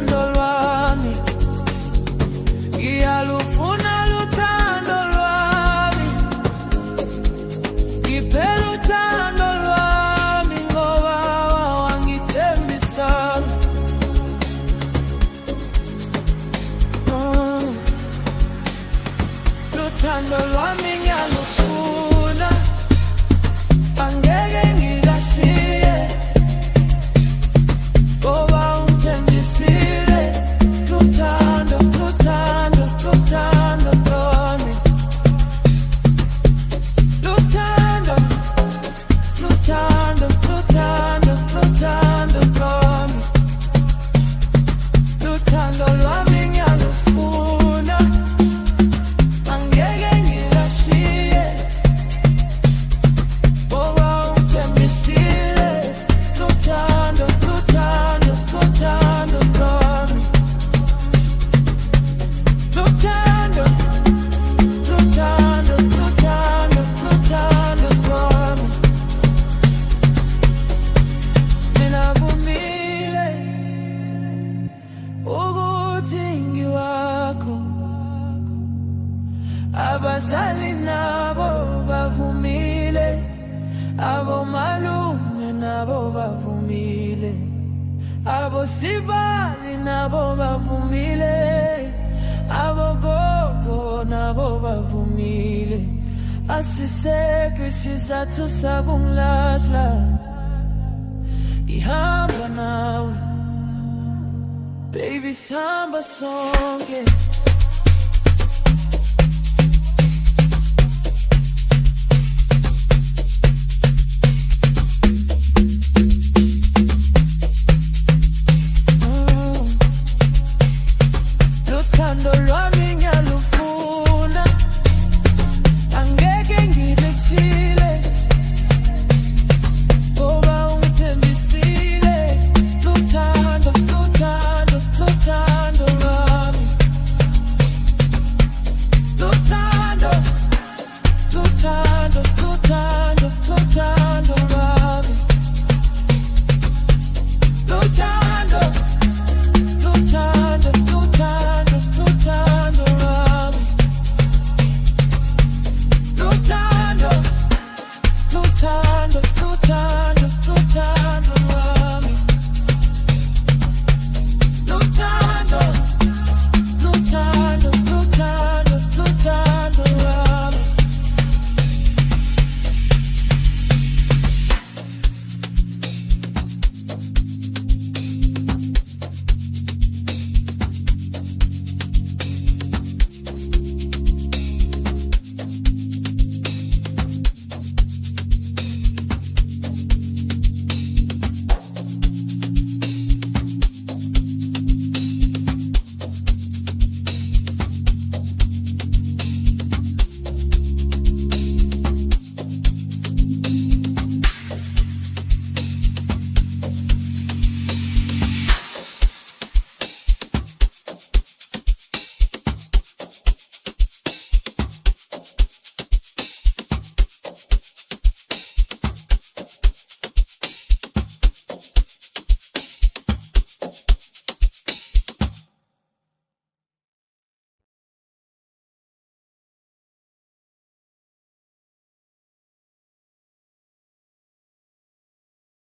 luthando lwami, ngiyalufuna luthando lwami, ngiphe luthando lwami ngoba wangithembisanga. Luthando lwami ngiyalufuna, angeke ngilashiye ngoba ungithembisile. Luthando, luthando, luthando lwami, luthando, luthando, luthando, luthando lwami, luthando lwami ngiyalufuna, angeke ngilashiye ngoba ungithembisile. Luthando, luthando, luthando lwami, luthando, luthando, luthando, luthando lwami. Mina vumile ukuthi ngiwakho, abazali nabo bavumile, abomalume nabo bavumile, abosibali nabo bavumile, abogogo nabo bavumile. Asisekho isizathu sakungilahla, ngihamba nawe baby, sihamba sonke.